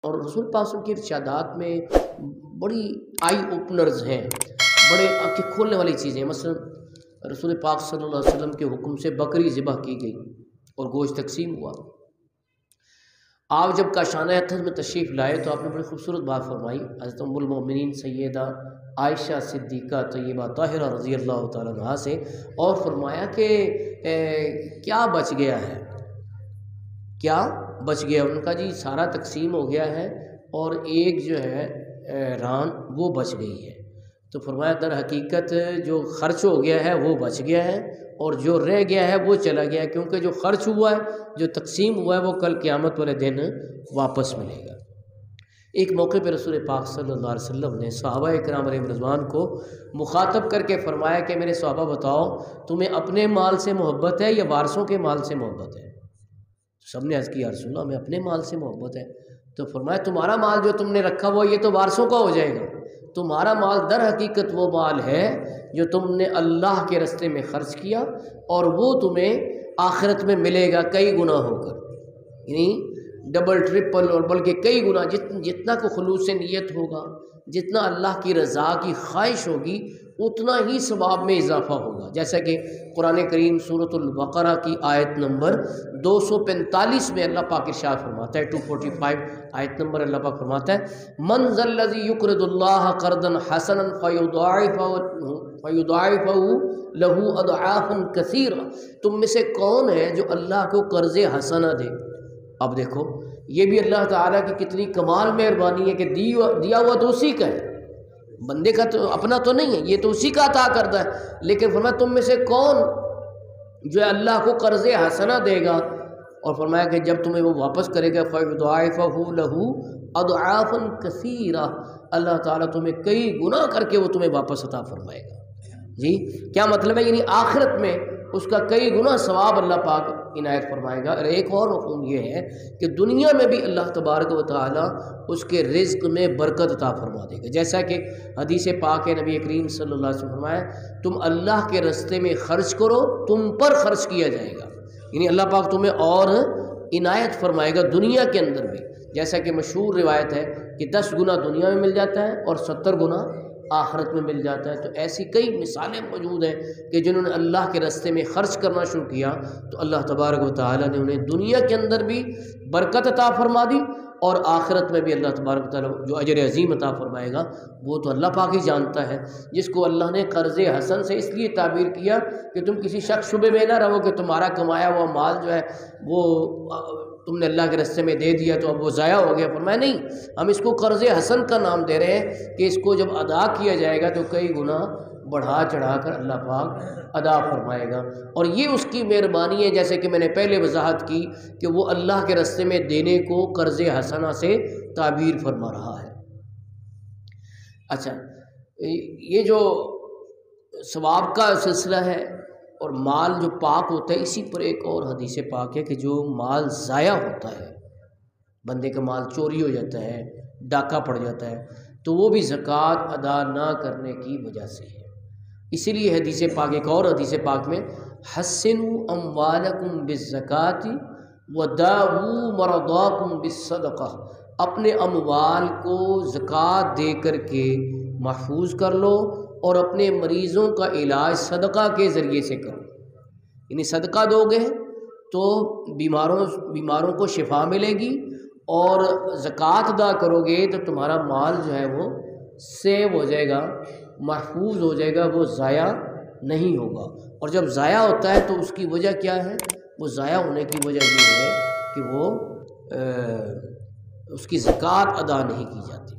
اور رسول پاک صلی اللہ علیہ وسلم کی ارشادات میں بڑی آئی اوپنرز ہیں، بڑے آنکھیں کھولنے والی چیزیں ہیں۔ مثلا رسول پاک صلی اللہ علیہ وسلم کے حکم سے بکری ذبح کی گئی اور گوشت تقسیم ہوا۔ آپ جب کاشانہ اطہر میں تشریف لائے تو آپ نے بڑی خوبصورت بات فرمائی حضرت ام المؤمنین سیدہ عائشہ صدیقہ طیبہ طاہرہ رضی اللہ تعالیٰ عنہا سے، اور فرمایا کہ کیا بچ گیا ہے، کیا بچ گیا؟ ان کا جی سارا تقسیم ہو گیا ہے اور ایک جو ہے ران وہ بچ گئی ہے۔ تو فرمایا در حقیقت جو خرچ ہو گیا ہے وہ بچ گیا ہے اور جو رہ گیا ہے وہ چلا گیا ہے، کیونکہ جو خرچ ہوا ہے، جو تقسیم ہوا ہے، وہ کل قیامت والے دن واپس ملے گا۔ ایک موقع پہ رسول پاک صلی اللہ علیہ وسلم نے صحابہ کرام علیہ رضوان کو مخاطب کر کے فرمایا کہ میرے صحابہ بتاؤ تمہیں اپنے مال سے محبت ہے یا وارثوں کے مال سے محبت ہے؟ سب نے عرض کی یا رسول اللہ ہمیں اپنے مال سے محبت ہے۔ تو فرمایا تمہارا مال جو تم نے رکھا ہوا یہ تو وارثوں کا ہو جائے گا، تمہارا مال در حقیقت وہ مال ہے جو تم نے اللہ کے راستے میں خرچ کیا اور وہ تمہیں آخرت میں ملے گا کئی گنا ہو کر، یعنی ڈبل ٹرپل، اور بلکہ کئی گنا، جتنا کو خلوص نیت ہوگا، جتنا اللہ کی رضا کی خواہش ہوگی، اتنا ہی ثواب میں اضافہ ہوگا۔ جیسا کہ قرآن کریم سورۃ البقرہ کی آیت نمبر 245 میں اللہ پاک ارشاد فرماتا ہے، 245 آیت نمبر اللہ پاک فرماتا ہے، من ذا الذی یقرض اللہ قرضا حسنا فیضاعفہ لہ اضعافا کثیرہ، تم میں سے کون ہے جو اللہ کو قرض حسنہ دے؟ اب دیکھو یہ بھی اللہ تعالیٰ کی کتنی کمال مہربانی ہے کہ دیا ہوا تو اسی کا ہے، بندے کا تو اپنا تو نہیں ہے، یہ تو اسی کا عطا کرتا ہے، لیکن فرمایا تم میں سے کون جو ہے اللہ کو قرض حسنہ دے گا، اور فرمایا کہ جب تمہیں وہ واپس کرے گا فَيُضَاعِفَهُ لَهُ أَضْعَافًا كَثِيرًا، اللہ تعالیٰ تمہیں کئی گنا کر کے وہ تمہیں واپس عطا فرمائے گا۔ جی کیا مطلب ہے؟ یعنی آخرت میں اس کا کئی گنا ثواب اللہ پاک عنایت فرمائے گا۔ اور ایک اور مفہوم یہ ہے کہ دنیا میں بھی اللہ تبارک و تعالیٰ اس کے رزق میں برکت عطا فرما دے گا، جیسا کہ حدیث پاک ہے نبی کریم صلی اللہ علیہ وسلم فرمایا تم اللہ کے راستے میں خرچ کرو تم پر خرچ کیا جائے گا، یعنی اللہ پاک تمہیں اور عنایت فرمائے گا دنیا کے اندر بھی، جیسا کہ مشہور روایت ہے کہ 10 گنا دنیا میں مل جاتا ہے اور 70 گنا آخرت میں مل جاتا ہے۔ تو ایسی کئی مثالیں موجود ہیں کہ جنہوں نے اللہ کے راستے میں خرچ کرنا شروع کیا تو اللہ تبارک و تعالیٰ نے انہیں دنیا کے اندر بھی برکت عطا فرما دی، اور آخرت میں بھی اللہ تبارک و تعالیٰ جو اجر عظیم عطا فرمائے گا وہ تو اللہ پاک ہی جانتا ہے، جس کو اللہ نے قرض حسن سے اس لیے تعبیر کیا کہ تم کسی شک شبے میں نہ رہو کہ تمہارا کمایا ہوا مال جو ہے وہ تم نے اللہ کے راستے میں دے دیا تو اب وہ ضائع ہو گیا۔ فرمایا نہیں، ہم اس کو قرض حسن کا نام دے رہے ہیں کہ اس کو جب ادا کیا جائے گا تو کئی گنا بڑھا چڑھا کر اللہ پاک ادا فرمائے گا، اور یہ اس کی مہربانی ہے، جیسے کہ میں نے پہلے وضاحت کی کہ وہ اللہ کے راستے میں دینے کو قرض حسنہ سے تعبیر فرما رہا ہے۔ اچھا، یہ جو ثواب کا سلسلہ ہے اور مال جو پاک ہوتا ہے، اسی پر ایک اور حدیث پاک ہے کہ جو مال ضائع ہوتا ہے، بندے کا مال چوری ہو جاتا ہے، ڈاکہ پڑ جاتا ہے، تو وہ بھی زکوٰۃ ادا نہ کرنے کی وجہ سے ہے۔ اسی لیے حدیث پاک، ایک اور حدیث پاک میں حسنوا اموالکم بالزکاۃ وداووا مرضاکم بالصدقہ، اپنے اموال کو زکوٰۃ دے کر کے محفوظ کر لو اور اپنے مریضوں کا علاج صدقہ کے ذریعے سے کرو، یعنی صدقہ دو گے تو بیماروں کو شفا ملے گی، اور زکوٰۃ ادا کرو گے تو تمہارا مال جو ہے وہ سیو ہو جائے گا، محفوظ ہو جائے گا، وہ ضائع نہیں ہوگا۔ اور جب ضائع ہوتا ہے تو اس کی وجہ کیا ہے؟ وہ ضائع ہونے کی وجہ یہ ہے کہ وہ اس کی زکوٰۃ ادا نہیں کی جاتی۔